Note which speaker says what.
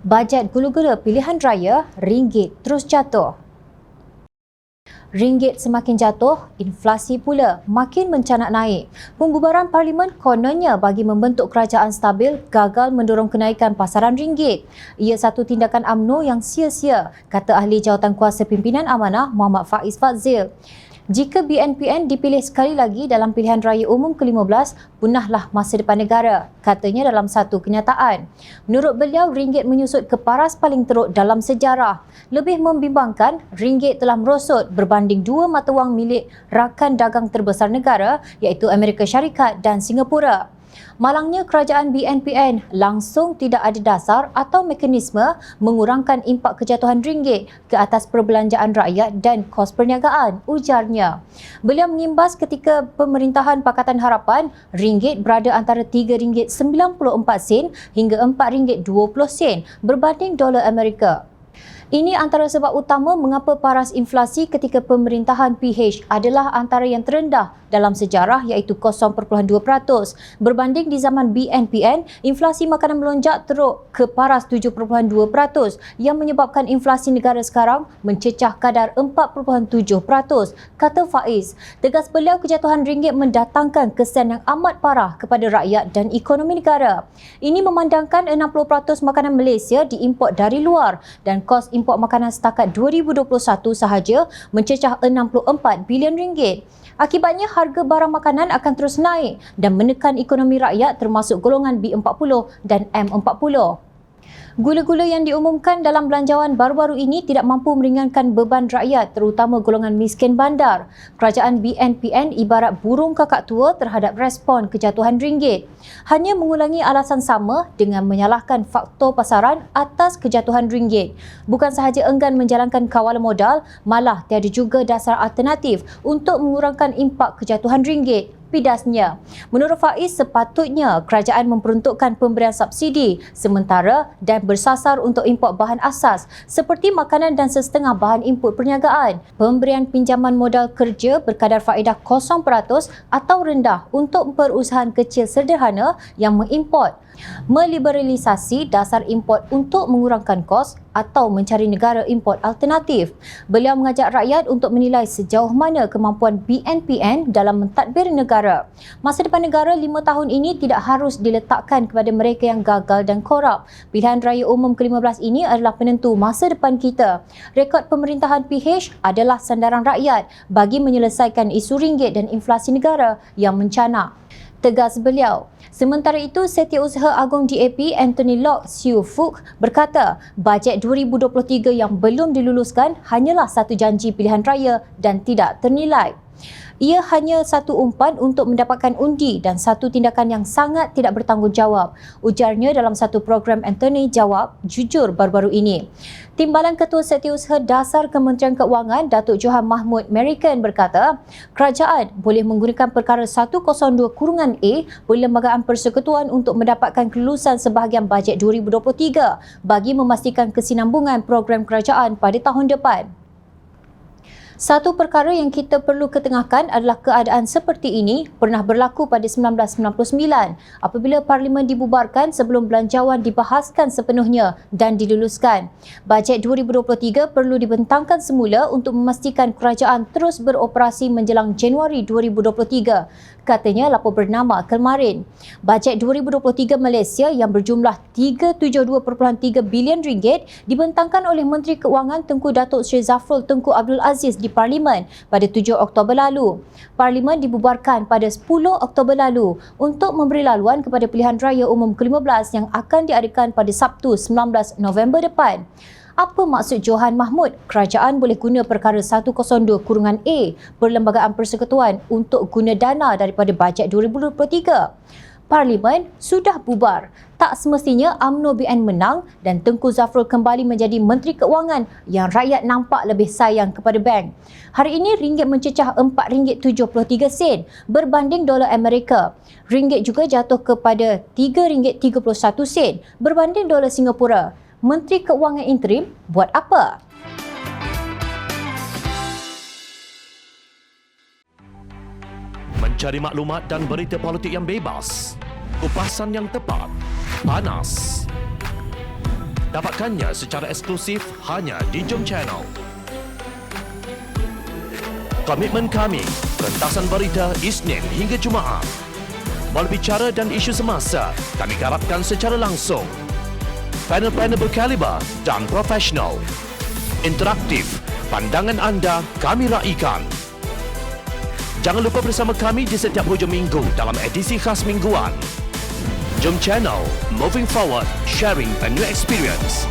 Speaker 1: Bajet gula-gula pilihan raya, ringgit terus jatuh. Ringgit semakin jatuh, inflasi pula makin mencanak naik. Pembubaran Parlimen kononnya bagi membentuk kerajaan stabil gagal mendorong kenaikan pasaran ringgit. Ia satu tindakan UMNO yang sia-sia, kata ahli jawatankuasa pimpinan amanah Muhammad Faiz Fadzil. Jika BNPN dipilih sekali lagi dalam pilihan raya umum ke-15, punahlah masa depan negara, katanya dalam satu kenyataan. Menurut beliau, ringgit menyusut ke paras paling teruk dalam sejarah. Lebih membimbangkan, ringgit telah merosot berbanding dua mata wang milik rakan dagang terbesar negara iaitu Amerika Syarikat dan Singapura. Malangnya kerajaan BNPN langsung tidak ada dasar atau mekanisme mengurangkan impak kejatuhan ringgit ke atas perbelanjaan rakyat dan kos perniagaan, ujarnya. Beliau mengimbas ketika pemerintahan Pakatan Harapan, ringgit berada antara RM3.94 hingga RM4.20 berbanding dolar Amerika. Ini antara sebab utama mengapa paras inflasi ketika pemerintahan PH adalah antara yang terendah dalam sejarah iaitu 0.2%. Berbanding di zaman BNPN, inflasi makanan melonjak teruk ke paras 7.2% yang menyebabkan inflasi negara sekarang mencecah kadar 4.7%, kata Faiz. Tegas beliau, kejatuhan ringgit mendatangkan kesan yang amat parah kepada rakyat dan ekonomi negara. Ini memandangkan 60% makanan Malaysia diimport dari luar dan kos import makanan setakat 2021 sahaja mencecah 64 bilion ringgit. Akibatnya, harga barang makanan akan terus naik dan menekan ekonomi rakyat termasuk golongan B40 dan M40. Gula-gula yang diumumkan dalam belanjawan baru-baru ini tidak mampu meringankan beban rakyat terutama golongan miskin bandar. Kerajaan BNPN ibarat burung kakak tua terhadap respon kejatuhan ringgit. Hanya mengulangi alasan sama dengan menyalahkan faktor pasaran atas kejatuhan ringgit. Bukan sahaja enggan menjalankan kawalan modal, malah tiada juga dasar alternatif untuk mengurangkan impak kejatuhan ringgit. Pidasnya. Menurut Faiz, sepatutnya kerajaan memperuntukkan pemberian subsidi sementara dan bersasar untuk import bahan asas seperti makanan dan sesetengah bahan input perniagaan. Pemberian pinjaman modal kerja berkadar faedah 0% atau rendah untuk perusahaan kecil sederhana yang mengimport. Meliberalisasi dasar import untuk mengurangkan kos atau mencari negara import alternatif. Beliau mengajak rakyat untuk menilai sejauh mana kemampuan BNPN dalam mentadbir negara. Masa depan negara 5 tahun ini tidak harus diletakkan kepada mereka yang gagal dan korup. Pilihan raya umum ke-15 ini adalah penentu masa depan kita. Rekod pemerintahan PH adalah sandaran rakyat bagi menyelesaikan isu ringgit dan inflasi negara yang mencanak, tegas beliau. Sementara itu, Setiausaha Agung DAP Anthony Loke Siu Fook berkata bajet 2023 yang belum diluluskan hanyalah satu janji pilihan raya dan tidak ternilai. Ia hanya satu umpan untuk mendapatkan undi dan satu tindakan yang sangat tidak bertanggungjawab, ujarnya dalam satu program Anthony Jawab Jujur baru-baru ini. Timbalan Ketua Setiausaha Dasar Kementerian Keuangan Datuk Johan Mahmud Merican berkata, kerajaan boleh menggunakan perkara 102-A Perlembagaan Persekutuan untuk mendapatkan kelulusan sebahagian bajet 2023 bagi memastikan kesinambungan program kerajaan pada tahun depan. Satu perkara yang kita perlu ketengahkan adalah keadaan seperti ini pernah berlaku pada 1999 apabila Parlimen dibubarkan sebelum belanjawan dibahaskan sepenuhnya dan diluluskan. Bajet 2023 perlu dibentangkan semula untuk memastikan kerajaan terus beroperasi menjelang Januari 2023, katanya lapor bernama kemarin. Bajet 2023 Malaysia yang berjumlah 372.3 bilion ringgit dibentangkan oleh Menteri Keuangan Tengku Datuk Seri Zafrul Tengku Abdul Aziz di Parlimen pada 7 Oktober lalu. Parlimen dibubarkan pada 10 Oktober lalu untuk memberi laluan kepada pilihan raya umum ke-15 yang akan diadakan pada Sabtu 19 November depan. Apa maksud Johan Mahmud? Kerajaan boleh guna perkara 102-A Perlembagaan Persekutuan untuk guna dana daripada bajet 2023. Parlimen sudah bubar. Tak semestinya UMNO BN menang dan Tengku Zafrul kembali menjadi Menteri Keuangan yang rakyat nampak lebih sayang kepada bank. Hari ini ringgit mencecah RM4.73 berbanding dolar Amerika. Ringgit juga jatuh kepada RM3.31 berbanding dolar Singapura. Menteri Keuangan interim buat apa?
Speaker 2: Mencari maklumat dan berita politik yang bebas, kupasan yang tepat, panas, Dapatkannya secara eksklusif hanya di Jom Channel. Komitmen kami, rentasan berita Isnin hingga Jumaat. Berbicara dan isu semasa, kami garapkan secara langsung. Panel-panel berkaliber dan profesional. Interaktif, pandangan anda kami raikan. Jangan lupa bersama kami di setiap hujung minggu dalam edisi khas mingguan. Jom Channel, moving forward, sharing a new experience.